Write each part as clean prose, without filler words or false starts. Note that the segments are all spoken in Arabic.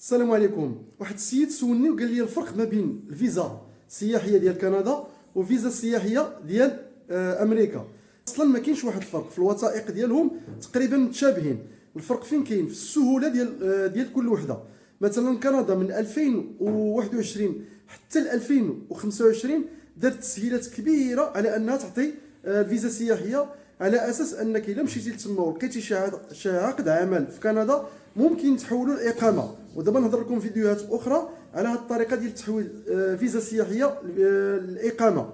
السلام عليكم. واحد السيد سولني وقال لي الفرق ما بين الفيزا السياحيه ديال كندا وفيزا السياحيه ديال امريكا. اصلا ما كاينش واحد الفرق في الوثائق ديالهم، تقريبا متشابهين. الفرق فين كاين؟ في السهوله ديال كل وحده. مثلا كندا من 2021 حتى ل 2025 دارت تسهيلات كبيره على انها تعطي الفيزا السياحيه، على اساس انك الا مشيتي لتما ولقيتي شي عقد عمل في كندا ممكن تحولوا الاقامه. ودابا نهضر لكم فيديوهات اخرى على هذه الطريقه ديال تحويل فيزا سياحيه الاقامه.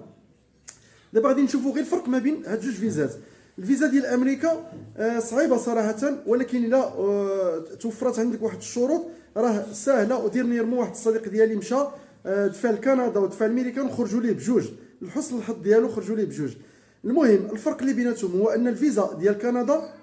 دابا غادي نشوفوا غير الفرق ما بين هاد جوج فيزات. الفيزا ديال امريكا صعيبه صراحه، ولكن الا توفرت عندك واحد الشروط راه سهله. وديرنييرمون واحد الصديق ديالي مشى دفع لكندا ودفع لامريكا وخرجوا ليه بجوج، لحسن الحظ ديالو خرجوا ليه بجوج. المهم الفرق اللي بيناتهم هو ان الفيزا ديال كندا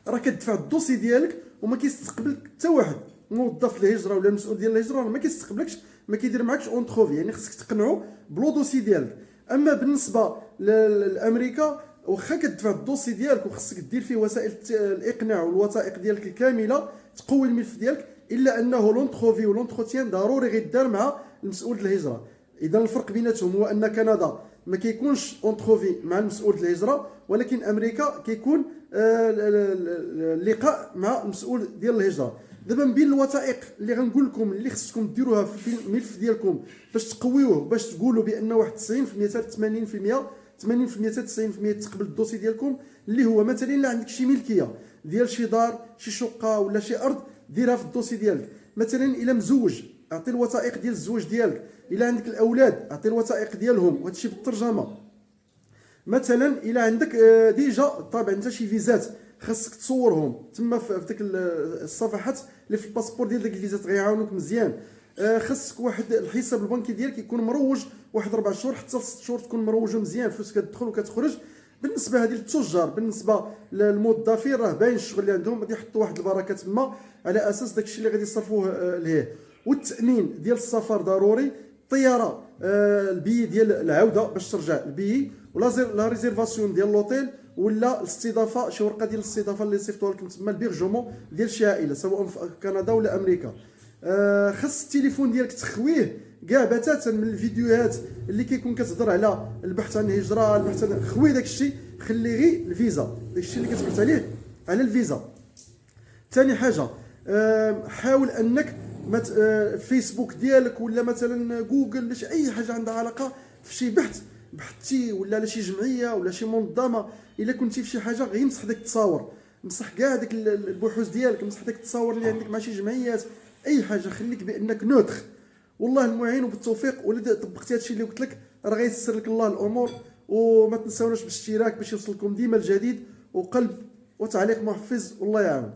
راه كتدفع الدوسي ديالك وما كيستقبلك حتى واحد موظف الهجره ولا المسؤول ديال الهجره، ما كيستقبلكش، ما كيدير معكش اونتروفي، يعني خصك تقنعو بلو دوسي ديالك. اما بالنسبه لامريكا واخا كتدفع الدوسي ديالك وخصك دير فيه وسائل الاقناع والوثائق ديالك الكامله تقوي الملف ديالك، الا انه لونتروفي ولونتروتيان ضروري غيدار مع المسؤول ديال الهجره. اذا الفرق بيناتهم هو ان كندا ما كيكونش اونتروفي مع المسؤول ديال الهجره، ولكن امريكا كيكون اللقاء مع المسؤول ديال الهجره. دابا من بين الوثائق اللي غنقول لكم اللي خصكم ديروها في الملف ديالكم باش تقويوه، باش تقولوا بان واحد 90% حتى 80% حتى 90% تقبل الدوسي ديالكم، اللي هو مثلا الا عندك شي ملكيه ديال شي دار، شي شقه ولا شي ارض، ديرها في الدوسي ديالك. مثلا الا مزوج اعطي الوثائق ديال الزواج ديالك. الا عندك الاولاد اعطي الوثائق ديالهم، وهذا الشيء بالترجمه. مثلا الا عندك ديجا طابع انت شي فيزات خاصك تصورهم تما في ديك الصفحات اللي في الباسبور ديال ديك الفيزات غيعاونوك مزيان. خاصك واحد الحساب البنكي ديالك يكون مروج واحد 4 شهور حتى 6 شهور تكون مروجه مزيان، فلوس كتدخل وكتخرج. بالنسبه هذه للتجار، بالنسبه للموظفين راه باين الشغل اللي عندهم، غادي يحطوا واحد البركه تما على اساس داك الشيء اللي غادي يصرفوه ليه. والتامين ديال السفر ضروري، الطياره البي ديال العوده باش ترجع البي، ولا لا ريزيرفاسيون ديال لوطيل، ولا الاستضافه شي ورقه ديال الاستضافه اللي صيفطوها لكم تما، البيرجومون ديال شي عائله سواء في كندا ولا امريكا. خاص التليفون ديالك تخويه كاع بتاتا من الفيديوهات اللي كيكون كتهضر على البحث عن الهجره، البحث عن خوي داك الشيء، خلي غير الفيزا، داك الشيء اللي كتبحث عليه على الفيزا. ثاني حاجه حاول انك فيسبوك ديالك ولا مثلا جوجل ولا شي اي حاجه عندها علاقه في شي بحث بحثتي، ولا على شي جمعيه ولا شي منظمه، الا كنتي في شي حاجه غير مسح داك التصاور، مسح كاع داك البحوث ديالك، مسح داك التصاور اللي عندك مع شي جمعيات، اي حاجه خليك بانك نوتخ. والله المعين وبالتوفيق. ولا طبقتي هادشي اللي قلت لك راه غيسر لك الله الامور. وما تنساوناش بالاشتراك باش يوصلكم ديما الجديد، وقلب وتعليق محفز، والله يعاون.